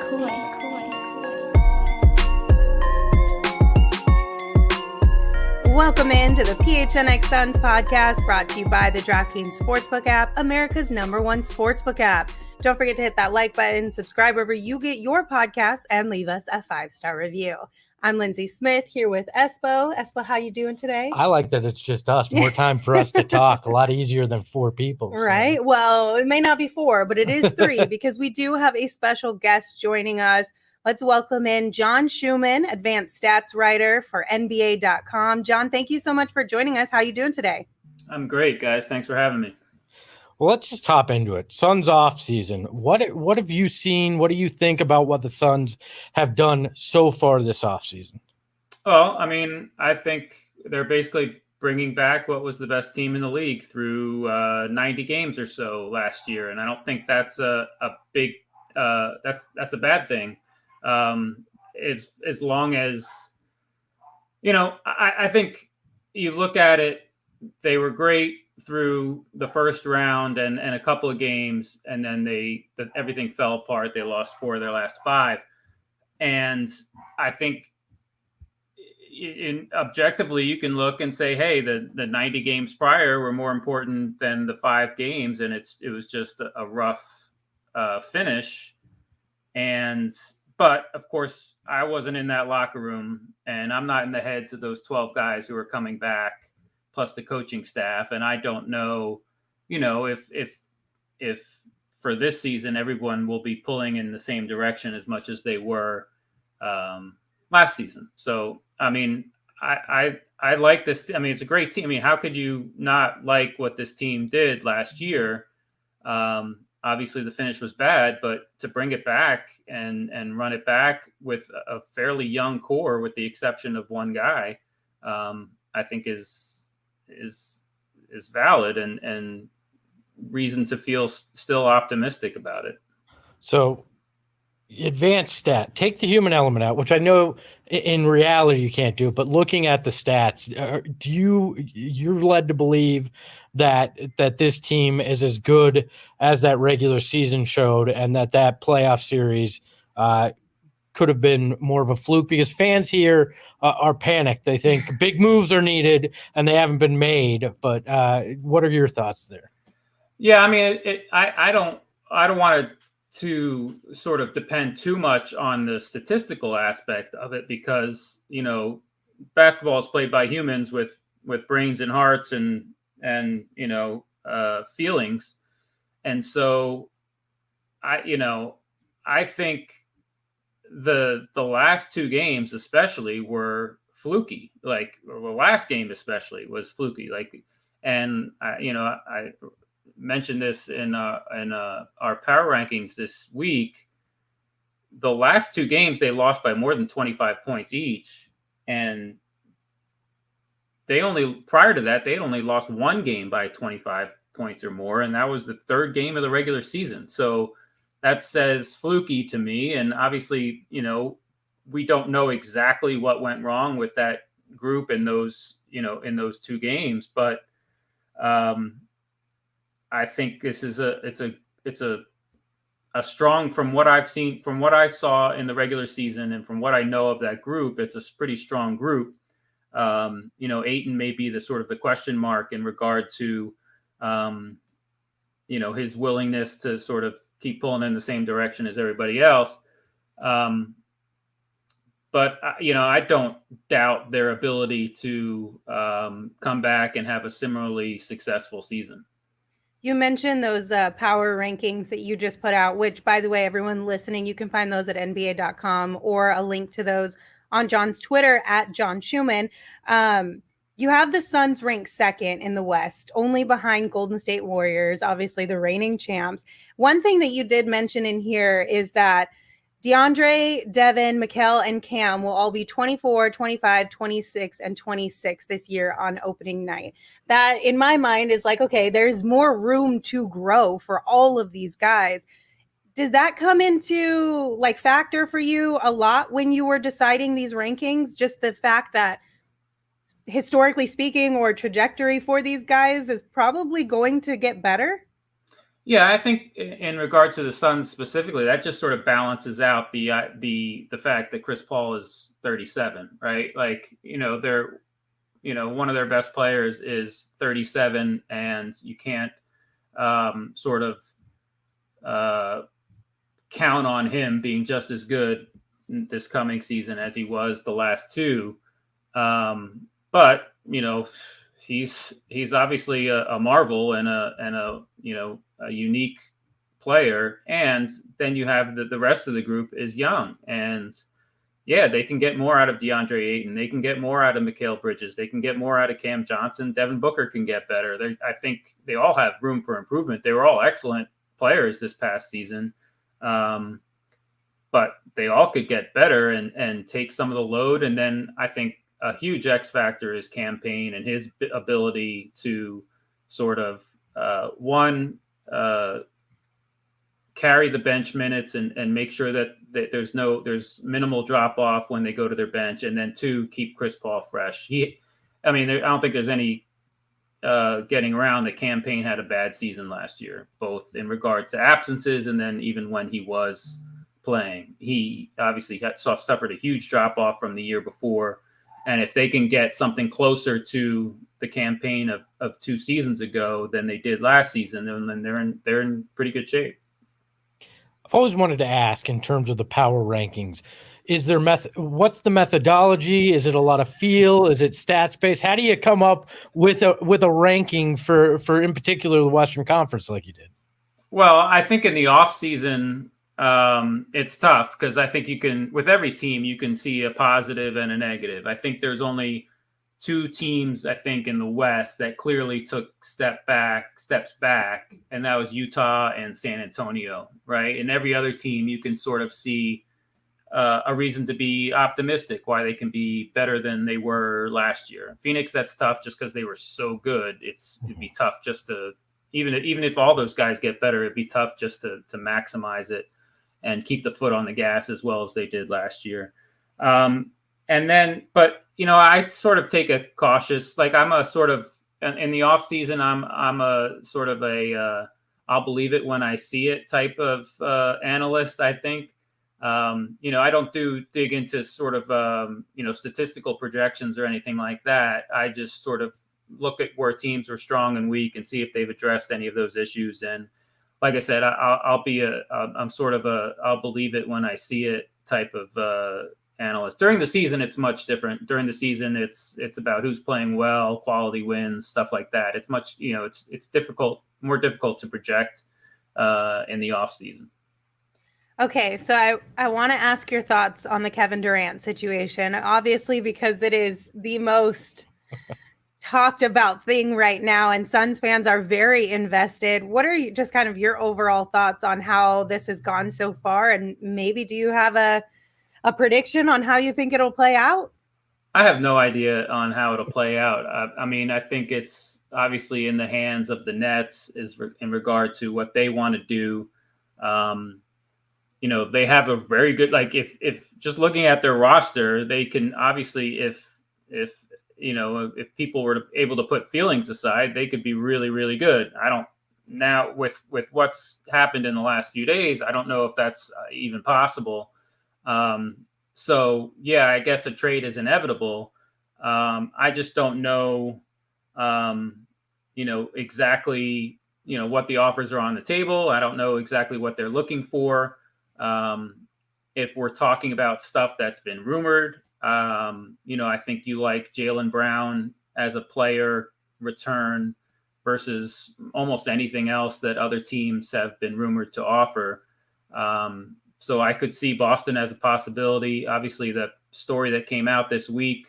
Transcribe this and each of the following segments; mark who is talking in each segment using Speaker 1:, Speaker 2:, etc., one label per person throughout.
Speaker 1: Welcome into the PHNX Suns podcast, brought to you by the DraftKings Sportsbook app, America's #1 sportsbook app. Don't forget to hit that like button, subscribe wherever you get your podcasts, and leave us a 5-star review. I'm Lindsey Smith here with Espo. Espo, how you doing today?
Speaker 2: I like that it's just us. More time for us to talk. A lot easier than 4 people. So.
Speaker 1: Right? Well, it may not be 4, but it is 3 because we do have a special guest joining us. Let's welcome in John Schuhmann, advanced stats writer for NBA.com. John, thank you so much for joining us. How are you doing today?
Speaker 3: I'm great, guys. Thanks for having me.
Speaker 2: Well, let's just hop into it. Suns off season. What have you seen? What do you think about what the Suns have done so far this offseason?
Speaker 3: Well, I mean, I think they're basically bringing back what was the best team in the league through 90 games or so last year, and I don't think that's a big that's a bad thing. As long as I think you look at it, they were great through the first round and a couple of games, and then everything fell apart. They lost 4 of their last 5, and I think objectively you can look and say, hey, the 90 games prior were more important than the 5 games, and it was just a rough finish. But of course, I wasn't in that locker room, and I'm not in the heads of those 12 guys who are coming back, plus the coaching staff. And I don't know, if for this season everyone will be pulling in the same direction as much as they were last season. So, I mean, I like this. I mean, it's a great team. I mean, how could you not like what this team did last year? Obviously, the finish was bad, but to bring it back and run it back with a fairly young core, with the exception of one guy, I think is valid and reason to feel still optimistic about it.
Speaker 2: So, advanced stat, take the human element out, which I know in reality you can't do, but looking at the stats, you're led to believe that this team is as good as that regular season showed, and that playoff series could have been more of a fluke, because fans here are panicked. They think big moves are needed and they haven't been made. But what are your thoughts there?
Speaker 3: Yeah, I mean, I don't want to sort of depend too much on the statistical aspect of it, because basketball is played by humans with brains and hearts and feelings, and so I think the last 2 games especially were fluky. Like, the last game especially was fluky. And I mentioned this in our power rankings this week. The last 2 games they lost by more than 25 points each, and prior to that they had only lost 1 game by 25 points or more, and that was the 3rd game of the regular season. So that says fluky to me, and obviously we don't know exactly what went wrong with that group in those 2 games, but I think this is a strong, from what I've seen, from what I saw in the regular season, and from what I know of that group, it's a pretty strong group. Ayton may be the sort of the question mark in regard to, his willingness to sort of keep pulling in the same direction as everybody else. But I don't doubt their ability to come back and have a similarly successful season.
Speaker 1: You mentioned those power rankings that you just put out, which, by the way, everyone listening, you can find those at NBA.com, or a link to those on John's Twitter at John Schuhmann. You have the Suns ranked 2nd in the West, only behind Golden State Warriors, obviously the reigning champs. One thing that you did mention in here is that DeAndre, Devin, Mikal, and Cam will all be 24, 25, 26, and 26 this year on opening night. That, in my mind, is like, okay, there's more room to grow for all of these guys. Did that come into factor for you a lot when you were deciding these rankings? Just the fact that, historically speaking, or trajectory for these guys is probably going to get better?
Speaker 3: Yeah, I think in regard to the Suns specifically, that just sort of balances out the fact that Chris Paul is 37, right? Like, they're one of their best players is 37, and you can't sort of count on him being just as good this coming season as he was the last two. But he's obviously a marvel and a unique player. And then you have the rest of the group is young, and yeah, they can get more out of DeAndre Ayton. They can get more out of Mikal Bridges. They can get more out of Cam Johnson. Devin Booker can get better. I think they all have room for improvement. They were all excellent players this past season. But they all could get better and take some of the load. And then I think a huge X factor is Cam Payne and his ability to sort of carry the bench minutes and make sure that there's minimal drop off when they go to their bench, and then two, keep Chris Paul fresh. I don't think there's any getting around that Cam Payne had a bad season last year, both in regards to absences and then even when he was playing. He obviously suffered a huge drop off from the year before, and if they can get something closer to the campaign of 2 seasons ago than they did last season, then they're in pretty good shape.
Speaker 2: I've always wanted to ask, in terms of the power rankings, is there what's the methodology? Is it a lot of feel? Is it stats based? How do you come up with a ranking for in particular the Western Conference like you did?
Speaker 3: Well, I think in the off season, it's tough because I think with every team, you can see a positive and a negative. I think there's only 2 teams, I think, in the West that clearly took steps back, and that was Utah and San Antonio, right? And every other team, you can sort of see a reason to be optimistic, why they can be better than they were last year. Phoenix, that's tough just because they were so good. It'd be tough just to, even if all those guys get better, it'd be tough just to maximize it and keep the foot on the gas as well as they did last year. I sort of take a cautious, like I'm a sort of, in the off season, I'm a sort of a, I'll believe it when I see it type of analyst, I think. I don't dig into sort of, statistical projections or anything like that. I just sort of look at where teams are strong and weak and see if they've addressed any of those issues. And like I said, I'll believe it when I see it type of analyst. During the season, it's much different. During the season, it's about who's playing well, quality wins, stuff like that. It's much, it's more difficult to project in the off season.
Speaker 1: Okay, so I want to ask your thoughts on the Kevin Durant situation, obviously, because it is the most talked about thing right now, and Suns fans are very invested. What are just kind of your overall thoughts on how this has gone so far? And maybe do you have a prediction on how you think it'll play out?
Speaker 3: I have no idea on how it'll play out. I think it's obviously in the hands of the Nets in regard to what they want to do. They have a very good, like if just looking at their roster, they can obviously, if people were able to put feelings aside, they could be really, really good. Now with what's happened in the last few days, I don't know if that's even possible. So yeah, I guess a trade is inevitable. I just don't know, exactly, what the offers are on the table. I don't know exactly what they're looking for. If we're talking about stuff that's been rumored, I think you like Jaylen Brown as a player return versus almost anything else that other teams have been rumored to offer. So I could see Boston as a possibility. Obviously, the story that came out this week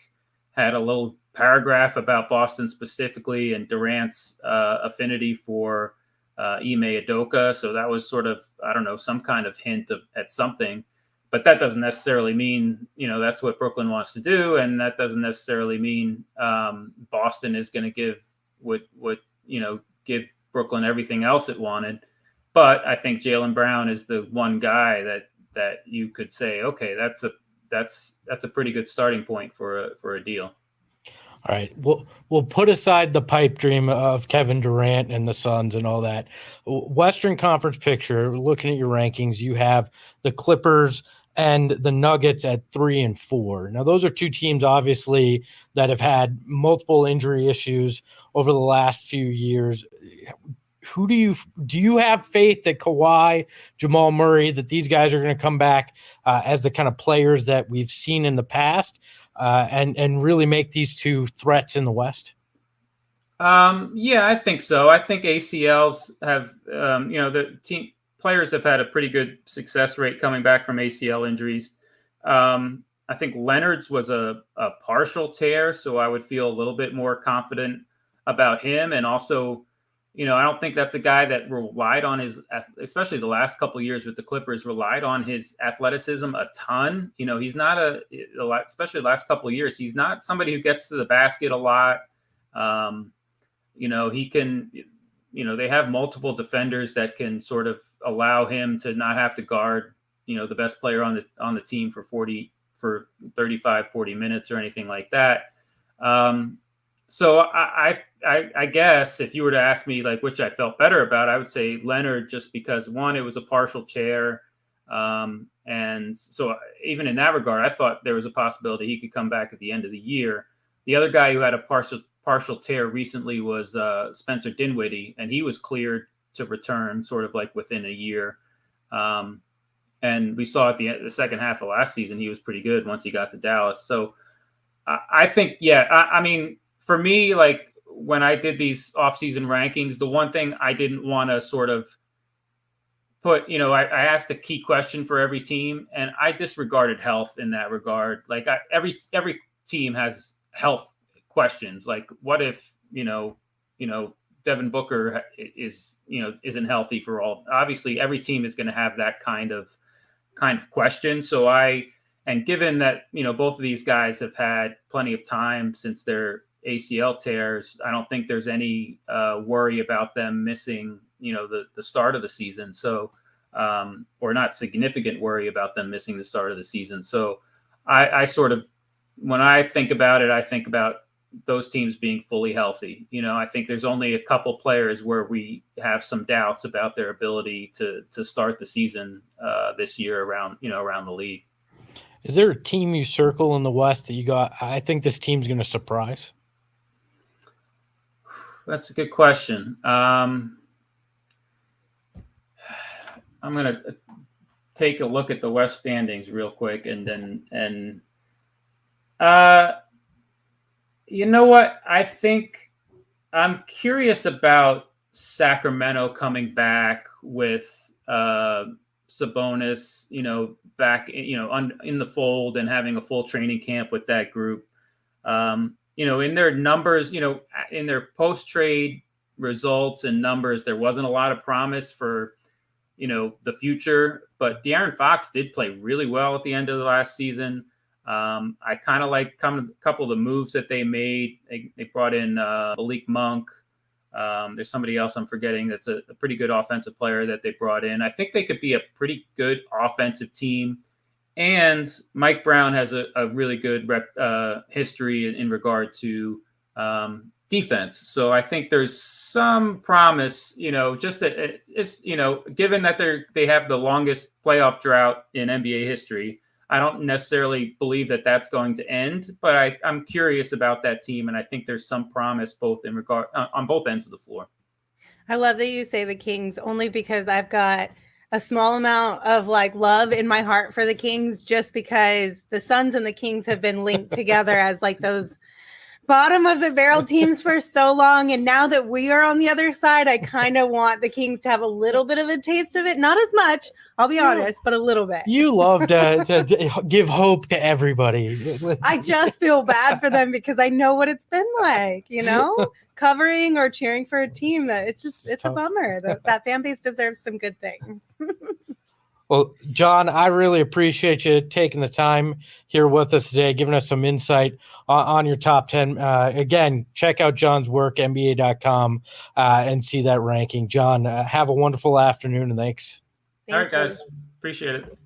Speaker 3: had a little paragraph about Boston specifically and Durant's affinity for Ime Udoka. So that was sort of, I don't know, some kind of hint at something. But that doesn't necessarily mean, that's what Brooklyn wants to do. And that doesn't necessarily mean Boston is going to give Brooklyn everything else it wanted. But I think Jaylen Brown is the one guy that you could say, okay, that's a pretty good starting point for a deal.
Speaker 2: All right, we'll put aside the pipe dream of Kevin Durant and the Suns and all that. Western Conference picture, looking at your rankings, you have the Clippers and the Nuggets at 3 and 4. Now, those are two teams, obviously, that have had multiple injury issues over the last few years. Who do you have faith that Kawhi, Jamal Murray, that these guys are going to come back as the kind of players that we've seen in the past? And really make these two threats in the West?
Speaker 3: Yeah, I think so. I think ACLs have, the team players have had a pretty good success rate coming back from ACL injuries. I think Leonard's was a partial tear, so I would feel a little bit more confident about him. And also, I don't think that's a guy that relied on his, especially the last couple of years with the Clippers, relied on his athleticism a ton. He's not especially the last couple of years, he's not somebody who gets to the basket a lot. He can, they have multiple defenders that can sort of allow him to not have to guard, the best player on the team for 35, 40 minutes or anything like that. So I guess if you were to ask me like which I felt better about, I would say Leonard, just because one, it was a partial tear. And so even in that regard, I thought there was a possibility he could come back at the end of the year. The other guy who had a partial tear recently was Spencer Dinwiddie, and he was cleared to return sort of like within a year. And we saw at the second half of last season, he was pretty good once he got to Dallas. So I think, I mean, for me, like when I did these offseason rankings, the one thing I didn't want to sort of put, I asked a key question for every team, and I disregarded health in that regard. Like every team has health questions. Like what if, Devin Booker isn't healthy for all, obviously every team is going to have that kind of question. So and given that, both of these guys have had plenty of time since their ACL tears, I don't think there's any worry about them missing, the start of the season. So, or not significant worry about them missing the start of the season. So I sort of, when I think about it, I think about those teams being fully healthy. I think there's only a couple players where we have some doubts about their ability to start the season this year around the league.
Speaker 2: Is there a team you circle in the West that you got, I think this team's going to surprise?
Speaker 3: That's a good question. I'm going to take a look at the West standings real quick, and you know what? I think I'm curious about Sacramento coming back with Sabonis, back, in the fold and having a full training camp with that group. In their numbers, in their post-trade results and numbers, there wasn't a lot of promise for, the future. But De'Aaron Fox did play really well at the end of the last season. I kind of like a couple of the moves that they made. They brought in Malik Monk. There's somebody else I'm forgetting that's a pretty good offensive player that they brought in. I think they could be a pretty good offensive team. And Mike Brown has a really good history in regard to defense. So I think there's some promise, just that it's, given that they have the longest playoff drought in NBA history. I don't necessarily believe that that's going to end, but I'm curious about that team, and I think there's some promise both in regard on both ends of the floor.
Speaker 1: I love that you say the Kings, only because I've got a small amount of love in my heart for the Kings, just because the Suns and the Kings have been linked together as those bottom of the barrel teams for so long. And now that we are on the other side, I kind of want the Kings to have a little bit of a taste of it. Not as much, I'll be honest, but a little bit.
Speaker 2: You love to give hope to everybody.
Speaker 1: I just feel bad for them because I know what it's been like, covering or cheering for a team that it's a bummer. That fan base deserves some good things.
Speaker 2: Well, John, I really appreciate you taking the time here with us today, giving us some insight on your top 10. Again, check out John's work, NBA.com, and see that ranking. John, have a wonderful afternoon, and thanks.
Speaker 3: All right, guys. Appreciate it.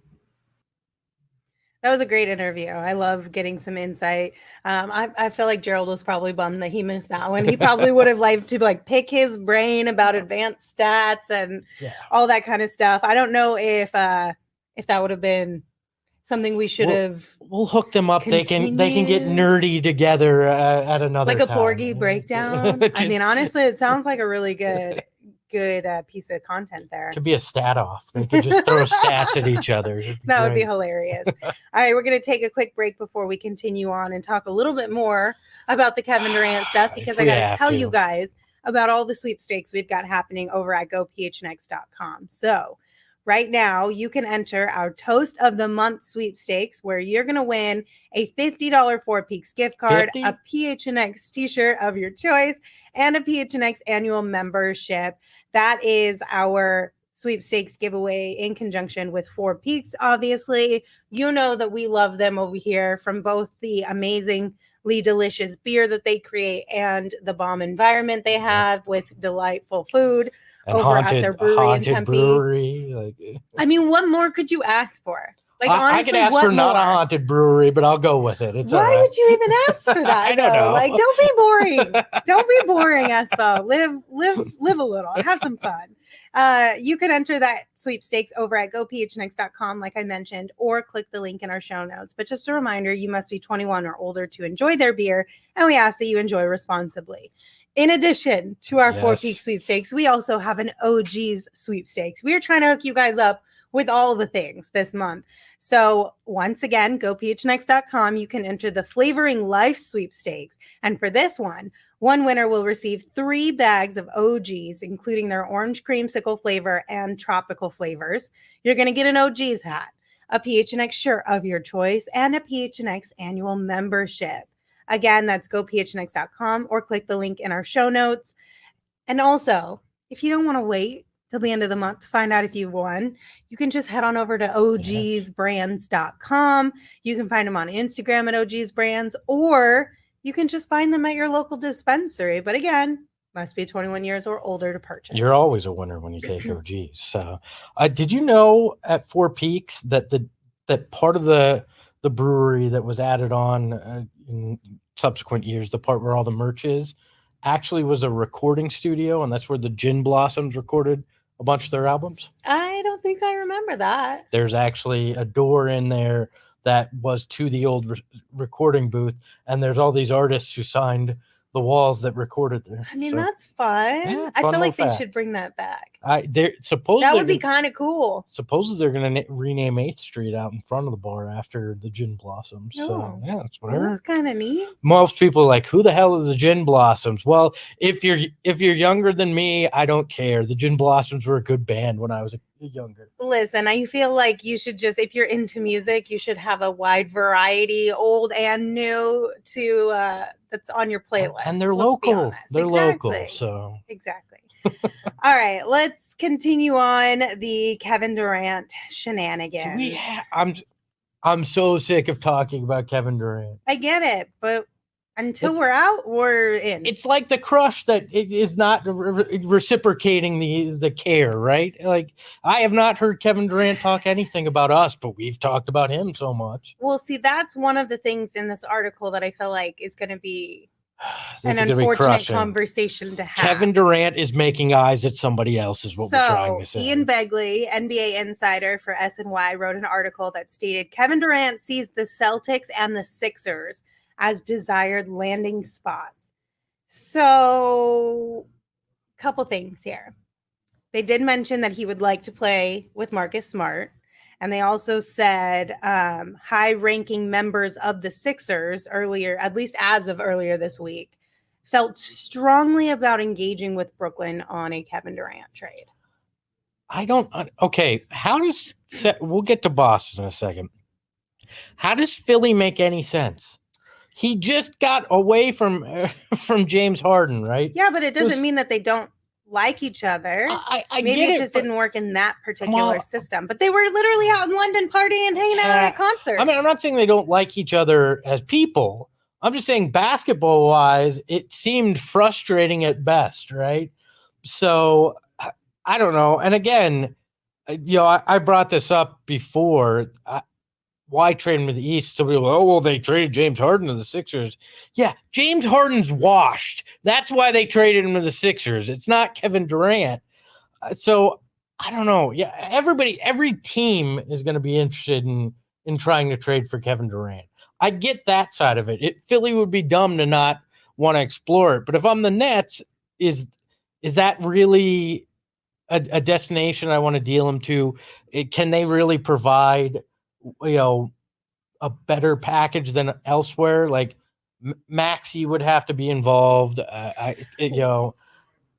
Speaker 1: That was a great interview. I love getting some insight. I feel like Gerald was probably bummed that he missed that one. He probably would have liked to like pick his brain about advanced stats and all that kind of stuff. I don't know if that would have been something we should have.
Speaker 2: We'll hook them up. They can get nerdy together at another
Speaker 1: like a
Speaker 2: time.
Speaker 1: Porgy breakdown. I mean, honestly, it sounds like a really good piece of content there.
Speaker 2: Could be a stat off. They could just throw stats at each other.
Speaker 1: That would be hilarious. All right, we're going to take a quick break before we continue on and talk a little bit more about the Kevin Durant stuff, because I got to tell you guys about all the sweepstakes we've got happening over at gophnx.com. So right now, you can enter our Toast of the Month sweepstakes, where you're going to win a $50 Four Peaks gift card,
Speaker 2: 50?
Speaker 1: a PHNX t-shirt of your choice, and a PHNX annual membership. That is our sweepstakes giveaway in conjunction with Four Peaks. Obviously, you know that we love them over here, from both the amazingly delicious beer that they create and the bomb environment they have with delightful food
Speaker 2: and
Speaker 1: over at their brewery in Tempe.
Speaker 2: Brewery.
Speaker 1: I mean, what more could you ask for? Like, honestly,
Speaker 2: I could ask for not a haunted brewery, but I'll go with it. It's
Speaker 1: Why would you even ask for that?
Speaker 2: I don't know.
Speaker 1: Like, don't be boring. Don't be boring, Espo. Live a little. Have some fun. You can enter that sweepstakes over at gophnx.com, like I mentioned, or click the link in our show notes. But just a reminder, you must be 21 or older to enjoy their beer, and we ask that you enjoy responsibly. In addition to our Four Peaks sweepstakes, we also have an OG's sweepstakes. We are trying to hook you guys up with all the things this month. So once again, gophnx.com, you can enter the Flavoring Life sweepstakes. And for this one winner will receive 3 bags of OGs, including their orange creamsicle flavor and tropical flavors. You're going to get an OG's hat, a PHNX shirt of your choice, and a PHNX annual membership. Again, that's gophnx.com, or click the link in our show notes. And also, if you don't want to wait till the end of the month to find out if you won, you can just head on over to ogsbrands.com. You can find them on Instagram at ogsbrands, or you can just find them at your local dispensary. But again, must be 21 years or older to purchase.
Speaker 2: You're always a winner when you take OGs. So, did you know at Four Peaks that that part of the brewery that was added on in subsequent years, the part where all the merch is, actually was a recording studio, and that's where the Gin Blossoms recorded a bunch of their albums?
Speaker 1: I don't think I remember that.
Speaker 2: There's actually a door in there that was to the old recording booth, and there's all these artists who signed the walls that recorded there.
Speaker 1: I mean, that's fun.
Speaker 2: Yeah,
Speaker 1: I feel like they should bring that back.
Speaker 2: Supposedly
Speaker 1: that would be kind of cool.
Speaker 2: Supposedly they're going to rename 8th Street out in front of the bar after the Gin Blossoms.
Speaker 1: Oh.
Speaker 2: So yeah, that's what I heard.
Speaker 1: That's kind of neat.
Speaker 2: Most people are like, who the hell are the Gin Blossoms? Well, if you're younger than me, I don't care. The Gin Blossoms were a good band when I was younger.
Speaker 1: Listen, I feel like you should just, if you're into music, you should have a wide variety, old and new, to that's on your playlist.
Speaker 2: And they're local. They're local. So
Speaker 1: exactly. All right, let's continue on the Kevin Durant shenanigans.
Speaker 2: I'm so sick of talking about Kevin Durant.
Speaker 1: I get it, but until we're out, we're in.
Speaker 2: It's like the crush that it is not reciprocating the care, right? Like, I have not heard Kevin Durant talk anything about us, but we've talked about him so much.
Speaker 1: Well, see, that's one of the things in this article that I feel like is going to be an unfortunate conversation to have.
Speaker 2: Kevin Durant is making eyes at somebody else, is what we're trying to say.
Speaker 1: Ian Begley, NBA insider for SNY, wrote an article that stated Kevin Durant sees the Celtics and the Sixers as desired landing spots. So, a couple things here. They did mention that he would like to play with Marcus Smart. And they also said high-ranking members of the Sixers earlier, at least as of earlier this week, felt strongly about engaging with Brooklyn on a Kevin Durant trade.
Speaker 2: Okay, we'll get to Boston in a second. How does Philly make any sense? He just got away from James Harden, right?
Speaker 1: Yeah, but it doesn't mean that they don't like each other. Maybe it just didn't work in that particular system. But they were literally out in London partying, hanging out at a concert.
Speaker 2: I mean, I'm not saying they don't like each other as people. I'm just saying basketball-wise, it seemed frustrating at best, right? So, I don't know. And again, I brought this up before. why trade him to the East? Somebody will, oh, well, they traded James Harden to the Sixers. Yeah, James Harden's washed. That's why they traded him to the Sixers. It's not Kevin Durant. So I don't know. Yeah, every team is going to be interested in trying to trade for Kevin Durant. I get that side of it. Philly would be dumb to not want to explore it. But if I'm the Nets, is that really a destination I want to deal them to? Can they really provide, a better package than elsewhere? Like Maxey would have to be involved.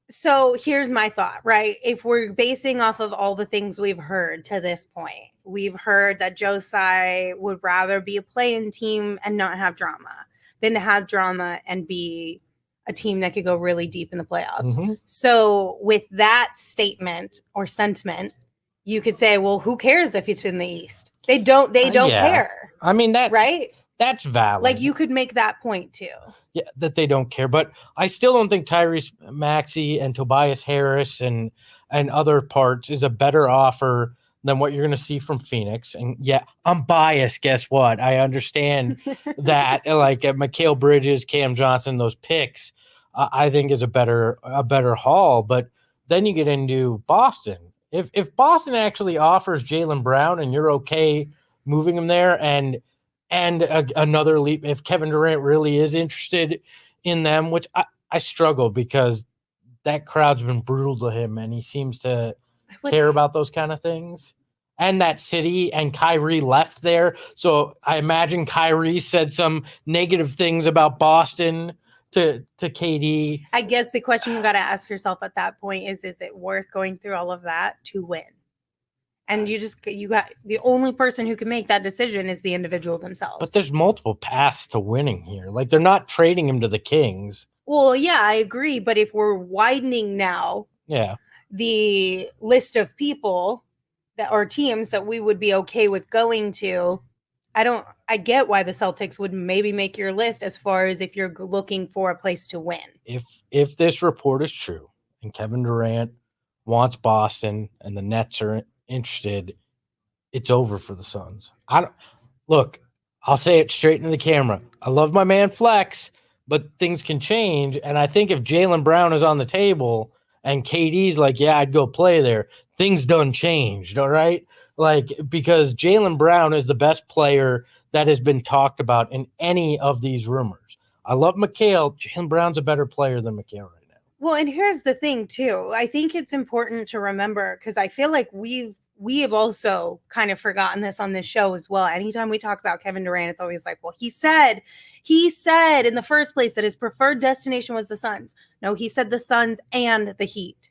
Speaker 1: So here's my thought, right? If we're basing off of all the things we've heard to this point, we've heard that Joe Tsai would rather be a play-in team and not have drama than to have drama and be a team that could go really deep in the playoffs.
Speaker 2: Mm-hmm.
Speaker 1: So with that statement or sentiment, you could say, well, who cares if he's in the East? They don't care.
Speaker 2: I mean,
Speaker 1: right?
Speaker 2: That's valid.
Speaker 1: Like you could make that point too.
Speaker 2: Yeah, that they don't care. But I still don't think Tyrese Maxey and Tobias Harris and other parts is a better offer than what you're going to see from Phoenix. And yeah, I'm biased. Guess what? I understand that like Mikal Bridges, Cam Johnson, those picks, I think is a better haul. But then you get into Boston. If Boston actually offers Jaylen Brown and you're okay moving him there and another leap, if Kevin Durant really is interested in them, which I struggle because that crowd's been brutal to him and he seems to care about those kind of things. And that city, and Kyrie left there. So I imagine Kyrie said some negative things about Boston to KD.
Speaker 1: I guess the question you got to ask yourself at that point is it worth going through all of that to win? And you got the only person who can make that decision is the individual themselves.
Speaker 2: But there's multiple paths to winning here. Like they're not trading him to the Kings.
Speaker 1: Well, yeah, I agree. But if we're widening now, the list of people that or teams that we would be okay with going to, I get why the Celtics would maybe make your list as far as if you're looking for a place to win.
Speaker 2: If this report is true and Kevin Durant wants Boston and the Nets are interested, it's over for the Suns. I'll say it straight into the camera. I love my man Flex, but things can change. And I think if Jaylen Brown is on the table and KD's like, yeah, I'd go play there, things done changed. All right. Like, because Jaylen Brown is the best player that has been talked about in any of these rumors. I love Mikal. Jaylen Brown's a better player than Mikal right now.
Speaker 1: Well, and here's the thing too. I think it's important to remember, because I feel like we have also kind of forgotten this on this show as well. Anytime we talk about Kevin Durant, it's always like, well, he said in the first place that his preferred destination was the Suns. No, he said the Suns and the Heat.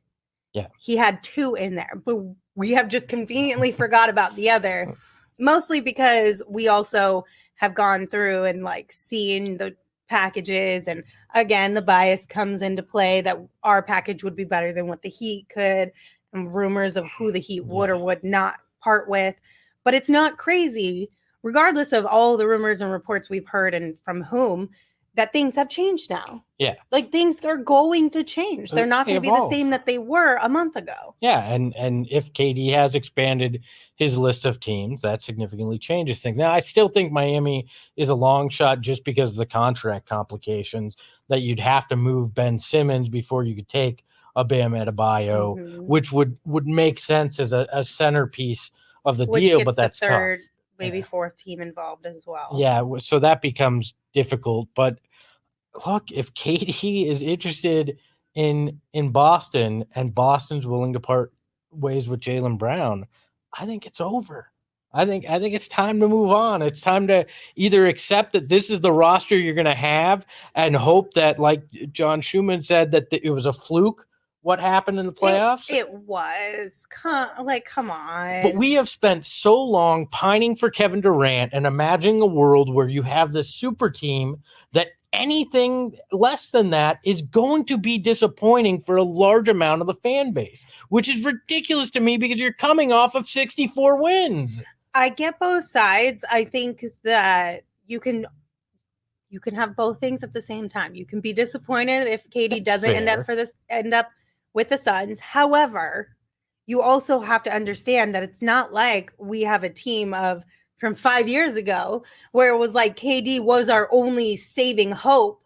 Speaker 2: Yeah.
Speaker 1: He had two in there, but we have just conveniently forgot about the other, mostly because we also have gone through and like seen the packages. And again, the bias comes into play that our package would be better than what the Heat could, and rumors of who the Heat would or would not part with. But it's not crazy, regardless of all the rumors and reports we've heard and from whom, that things have changed now.
Speaker 2: Yeah.
Speaker 1: Like things are going to change. They're not going to be the same that they were a month ago.
Speaker 2: Yeah. And if KD has expanded his list of teams, that significantly changes things. Now, I still think Miami is a long shot just because of the contract complications that you'd have to move Ben Simmons before you could take a Bam Adebayo, which would make sense as a centerpiece of the deal, but that's
Speaker 1: the third,
Speaker 2: tough.
Speaker 1: Maybe fourth team involved as well.
Speaker 2: Yeah, so that becomes difficult. But look, if KD is interested in Boston and Boston's willing to part ways with Jaylen Brown, I think it's over. I think it's time to move on. It's time to either accept that this is the roster you're going to have and hope that, like John Schuhmann said, that it was a fluke what happened in the playoffs.
Speaker 1: It was. Come on.
Speaker 2: But we have spent so long pining for Kevin Durant and imagining a world where you have this super team that anything less than that is going to be disappointing for a large amount of the fan base, which is ridiculous to me because you're coming off of 64 wins.
Speaker 1: I get both sides. I think that you can have both things at the same time. You can be disappointed if KD doesn't end up with the Suns. However, you also have to understand that it's not like we have a team of from 5 years ago, where it was like KD was our only saving hope,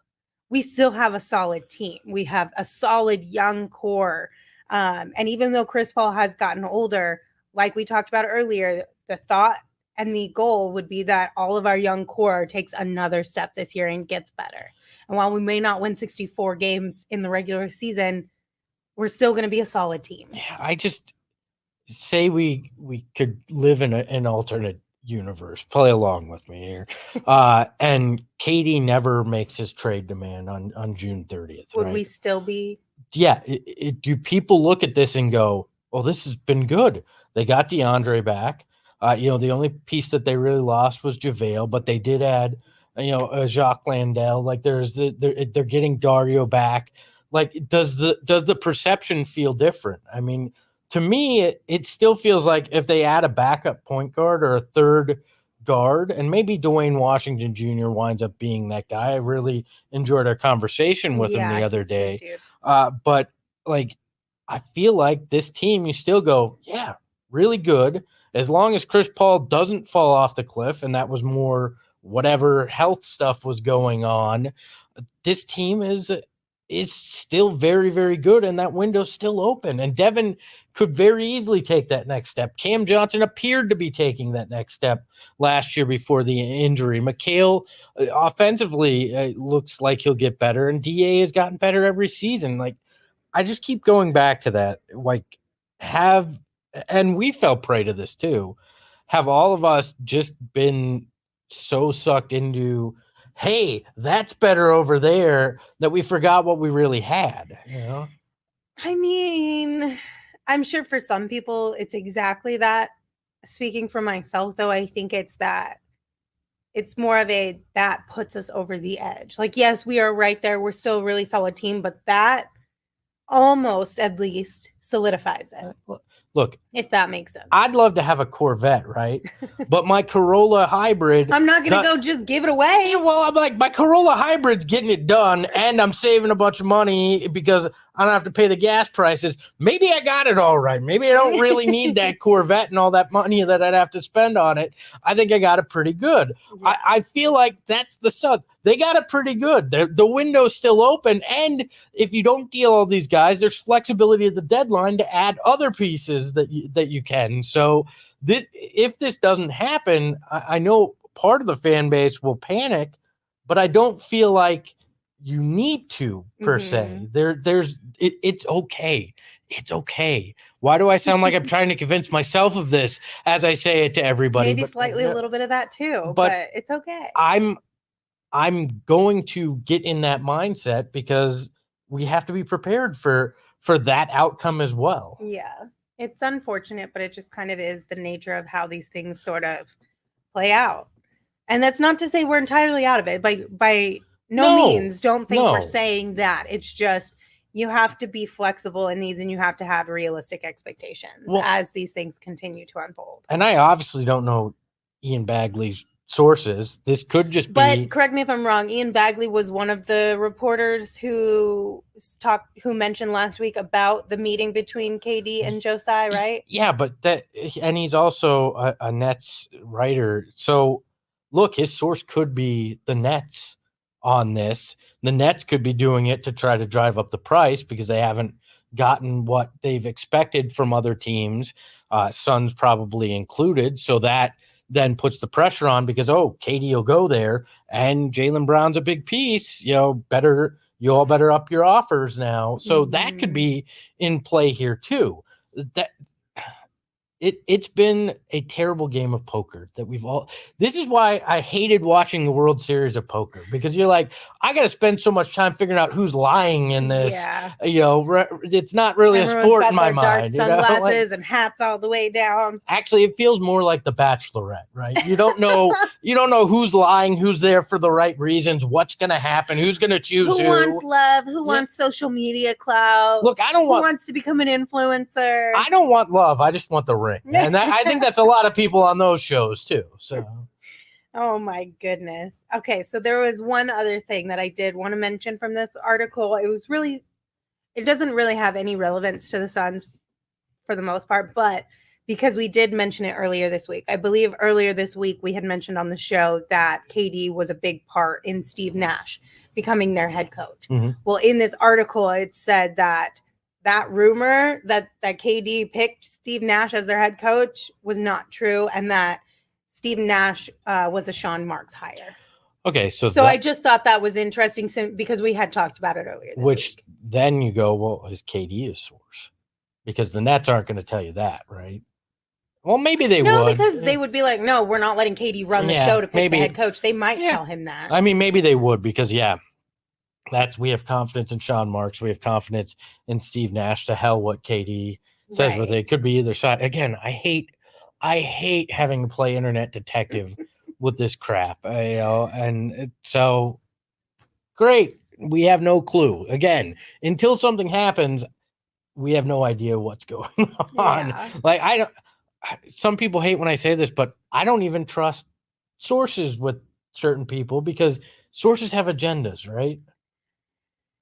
Speaker 1: we still have a solid team. We have a solid young core. And even though Chris Paul has gotten older, like we talked about earlier, the thought and the goal would be that all of our young core takes another step this year and gets better. And while we may not win 64 games in the regular season, we're still going to be a solid team.
Speaker 2: Yeah, I just say we could live in an alternate universe. Play along with me here. And KD never makes his trade demand on June 30th.
Speaker 1: Would
Speaker 2: right?
Speaker 1: we still be?
Speaker 2: Yeah. Do people look at this and go, well, this has been good. They got DeAndre back. The only piece that they really lost was JaVale, but they did add, Jacques Landale. Like they're getting Dario back. Like, does the perception feel different? I mean, to me, it still feels like if they add a backup point guard or a third guard, and maybe Dwayne Washington Jr. winds up being that guy. I really enjoyed our conversation with him the other day. But like, I feel like this team, you still go, yeah, really good. As long as Chris Paul doesn't fall off the cliff, and that was more whatever health stuff was going on, this team is still very, very good, and that window's still open. And Devin could very easily take that next step. Cam Johnson appeared to be taking that next step last year before the injury. Mikal offensively looks like he'll get better, and DA has gotten better every season. Like, I just keep going back to that. Like, and we fell prey to this too. Have all of us just been so sucked into, hey, that's better over there, that we forgot what we really had,
Speaker 1: I mean, I'm sure for some people it's exactly that. Speaking for myself, though, I think it's more of that puts us over the edge. Like, yes, we are right there. We're still a really solid team, but that almost at least solidifies it.
Speaker 2: Look,
Speaker 1: if that makes sense.
Speaker 2: I'd love to have a Corvette, right? But my Corolla hybrid,
Speaker 1: I'm not going to go just give it away.
Speaker 2: Yeah, well, I'm like, my Corolla hybrid's getting it done, and I'm saving a bunch of money because I don't have to pay the gas prices. Maybe I got it all right. Maybe I don't really need that Corvette and all that money that I'd have to spend on it. I think I got it pretty good. Yeah. I feel like that's the Suns. They got it pretty good. The window's still open, and if you don't deal all these guys, there's flexibility at the deadline to add other pieces that you can. So if this doesn't happen, I know part of the fan base will panic, but I don't feel like you need to per se. It's okay. It's okay. Why do I sound like I'm trying to convince myself of this as I say it to everybody?
Speaker 1: Maybe slightly a little bit of that too, but it's okay.
Speaker 2: I'm going to get in that mindset because we have to be prepared for that outcome as well.
Speaker 1: Yeah. It's unfortunate, but it just kind of is the nature of how these things sort of play out. And that's not to say we're entirely out of it. By no means, don't think we're saying that. It's just you have to be flexible in these, and you have to have realistic expectations as these things continue to unfold.
Speaker 2: And I obviously don't know Ian Bagley's sources. This could just be.
Speaker 1: But correct me if I'm wrong. Ian Bagley was one of the reporters who mentioned last week about the meeting between KD and Josiah, right?
Speaker 2: Yeah, and he's also a Nets writer. So look, his source could be the Nets on this. The Nets could be doing it to try to drive up the price because they haven't gotten what they've expected from other teams, Suns probably included. So that then puts the pressure on because, KD will go there and Jaylen Brown's a big piece, you all better up your offers now. So that could be in play here too. It's been a terrible game of poker that this is why I hated watching the World Series of Poker, because you're like, I got to spend so much time figuring out who's lying in this. Yeah. It's not really a sport in my mind.
Speaker 1: Dark sunglasses and hats all the way down.
Speaker 2: Actually, it feels more like The Bachelorette, right? You don't know, who's lying, who's there for the right reasons, what's going to happen, who's going to choose who.
Speaker 1: Who wants love? Who wants social media clout?
Speaker 2: Look, who
Speaker 1: wants to become an influencer?
Speaker 2: I don't want love. I just want the ring. And I think that's a lot of people on those shows too. So,
Speaker 1: oh my goodness. Okay, so there was one other thing that I did want to mention from this article. It doesn't really have any relevance to the Suns for the most part, but because we did mention it earlier this week. I believe earlier this week we had mentioned on the show that KD was a big part in Steve Nash becoming their head coach.
Speaker 2: Mm-hmm.
Speaker 1: Well, in this article, it said that rumor that KD picked Steve Nash as their head coach was not true, and that Steve Nash was a Sean Marks hire.
Speaker 2: Okay, so
Speaker 1: I just thought that was interesting because we had talked about it earlier this week.
Speaker 2: Then you go, well, is KD a source? Because the Nets aren't going to tell you that, right? Well, maybe they would.
Speaker 1: No, because they would be like, no, we're not letting KD run the show to pick the head coach. They might tell him that.
Speaker 2: I mean, maybe they would because, we have confidence in Sean Marks. We have confidence in Steve Nash. To hell what KD says, but they could be either side. Again, I hate having to play internet detective with this crap, and so great. We have no clue. Again, until something happens, we have no idea what's going on.
Speaker 1: Yeah.
Speaker 2: Like some people hate when I say this, but I don't even trust sources with certain people because sources have agendas, right?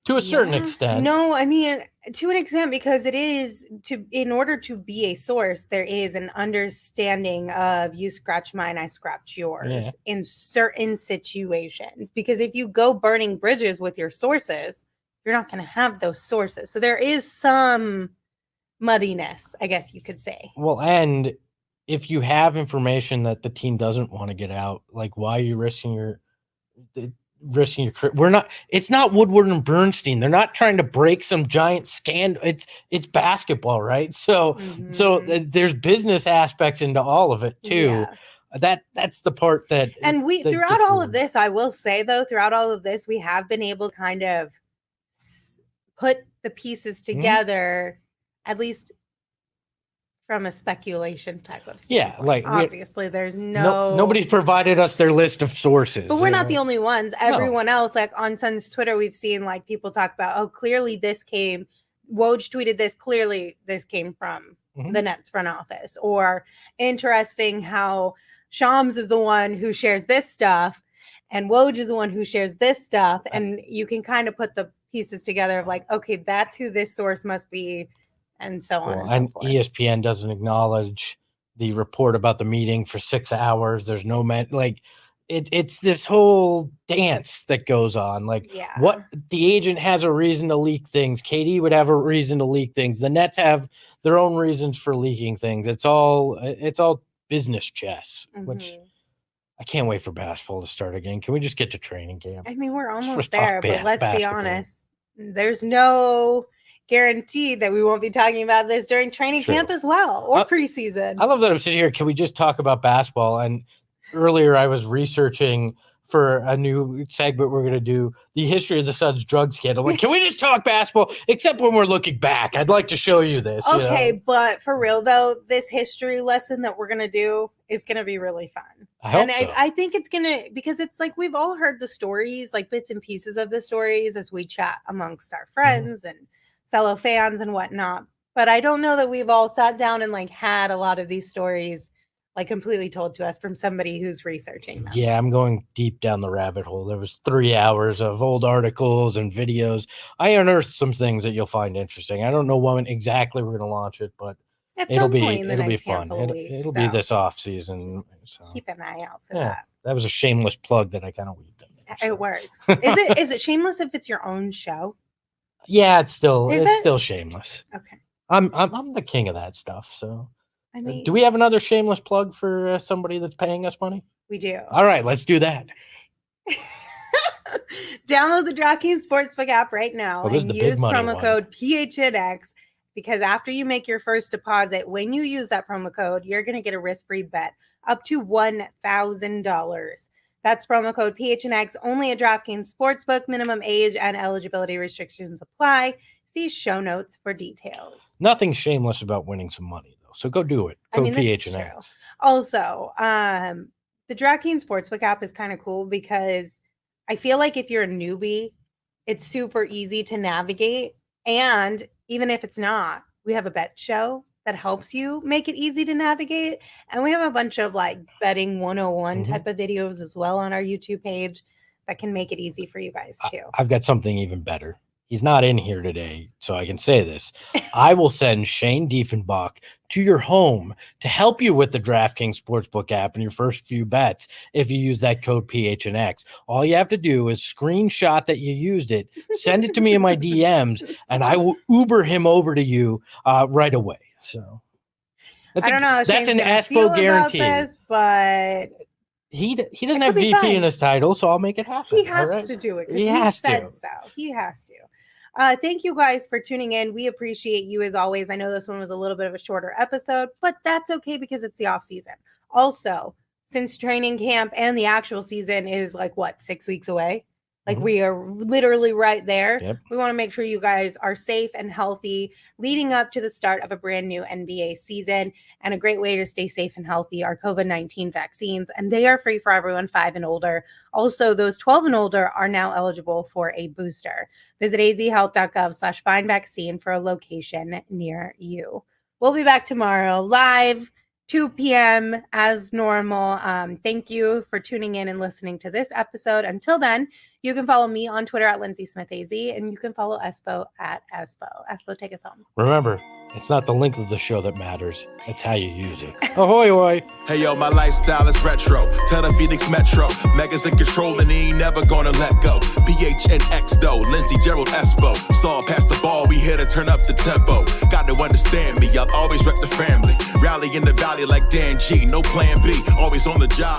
Speaker 2: To a certain extent.
Speaker 1: No, I mean, to an extent, because it is in order to be a source, there is an understanding of you scratch mine, I scratch yours in certain situations. Because if you go burning bridges with your sources, you're not going to have those sources. So there is some muddiness, I guess you could say.
Speaker 2: Well, and if you have information that the team doesn't want to get out, like why are you risking your it's not Woodward and Bernstein. They're not trying to break some giant scandal. It's basketball, right? So there's business aspects into all of it too. That's the part that
Speaker 1: we throughout all of this, I will say though, throughout all of this, we have been able to kind of put the pieces together, at least from a speculation type of standpoint.
Speaker 2: Yeah, like
Speaker 1: obviously there's
Speaker 2: nobody's provided us their list of sources.
Speaker 1: But we're not the only ones. Everyone else, like on Sun's Twitter, we've seen like people talk about, clearly this came, Woj tweeted this, clearly this came from the Nets front office. Or interesting how Shams is the one who shares this stuff and Woj is the one who shares this stuff. And you can kind of put the pieces together of like, okay, that's who this source must be. And so on and so forth.
Speaker 2: ESPN doesn't acknowledge the report about the meeting for 6 hours. There's no it's this whole dance that goes on. What the agent has a reason to leak things. KD would have a reason to leak things. The Nets have their own reasons for leaking things. It's all business chess, which I can't wait for basketball to start again. Can we just get to training camp?
Speaker 1: I mean, we're almost there, but let's be honest. There's no guaranteed that we won't be talking about this during training camp as well, or preseason.
Speaker 2: I love that I'm sitting here. Can we just talk about basketball? And earlier I was researching for a new segment we're going to do, the history of the Suns drug scandal. Like, can we just talk basketball? Except when we're looking back. I'd like to show you this.
Speaker 1: Okay, but for real though, this history lesson that we're going to do is going to be really fun. I think it's going to, because it's like we've all heard the stories, like bits and pieces of the stories as we chat amongst our friends and fellow fans and whatnot, but I don't know that we've all sat down and like had a lot of these stories like completely told to us from somebody who's researching them.
Speaker 2: Yeah, I'm going deep down the rabbit hole. There was 3 hours of old articles and videos. I unearthed some things that you'll find interesting. I don't know when exactly we're going to launch it, but it'll be fun. It'll be this off season. So.
Speaker 1: Keep an eye out for that.
Speaker 2: That was a shameless plug that I kind of weaved in there.
Speaker 1: It works. Is it shameless if it's your own show?
Speaker 2: Yeah, it's still shameless.
Speaker 1: Okay.
Speaker 2: I'm the king of that stuff. So,
Speaker 1: I mean,
Speaker 2: do we have another shameless plug for somebody that's paying us money?
Speaker 1: We do.
Speaker 2: All right, let's do that.
Speaker 1: Download the DraftKings Sportsbook app right now and use promo code PHNX, because after you make your first deposit, when you use that promo code, you're going to get a risk-free bet up to $1,000. That's promo code PHNX, only at DraftKings Sportsbook. Minimum age and eligibility restrictions apply. See show notes for details.
Speaker 2: Nothing shameless about winning some money, though. So go do it. Go PHNX.
Speaker 1: Also, the DraftKings Sportsbook app is kind of cool because I feel like if you're a newbie, it's super easy to navigate. And even if it's not, we have a bet show that helps you make it easy to navigate. And we have a bunch of like betting 101 type of videos as well on our YouTube page that can make it easy for you guys too.
Speaker 2: I've got something even better. he's not in here today, so I can say this. I will send Shane Diefenbach to your home to help you with the DraftKings Sportsbook app and your first few bets if you use that code PHNX. All you have to do is screenshot that you used it, send it to me in my DMs, and I will Uber him over to you right away. So
Speaker 1: I don't know how
Speaker 2: that's
Speaker 1: Shane's
Speaker 2: an
Speaker 1: gonna
Speaker 2: Espo
Speaker 1: feel about
Speaker 2: guarantee.
Speaker 1: this, but
Speaker 2: He doesn't
Speaker 1: It
Speaker 2: have
Speaker 1: could be
Speaker 2: VP
Speaker 1: fine.
Speaker 2: in his title, so I'll make it happen.
Speaker 1: he has
Speaker 2: all right?
Speaker 1: to do it. 'Cause
Speaker 2: He
Speaker 1: we
Speaker 2: has
Speaker 1: said
Speaker 2: to.
Speaker 1: so. He has to. Thank you guys for tuning in. We appreciate you as always. I know this one was a little bit of a shorter episode, but that's okay because it's the off season. Also, since training camp and the actual season is like 6 weeks away, like
Speaker 2: Mhm.
Speaker 1: we are literally right there.
Speaker 2: Yep.
Speaker 1: We want to make sure you guys are safe and healthy leading up to the start of a brand new NBA season. And a great way to stay safe and healthy are COVID-19 vaccines, and they are free for everyone 5 and older. Also, those 12 and older are now eligible for a booster. Visit azhealth.gov/find-vaccine for a location near you. We'll be back tomorrow live, 2 p.m. as normal. Thank you for tuning in and listening to this episode. Until then, you can follow me on Twitter at Lindsey Smith AZ, and you can follow Espo at Espo. Espo, take us home.
Speaker 2: Remember, it's not the length of the show that matters. It's how you use it. Ahoy, hoy.
Speaker 4: Hey yo, my lifestyle is retro. Tell the Phoenix Metro. Megas in control and he ain't never gonna let go. PHNX though, Lindsey, Gerald, Espo. Saw past the ball, we here to turn up the tempo. Got to understand me, I'll always wreck the family. Rally in the valley like Dan G, no plan B. Always on the job.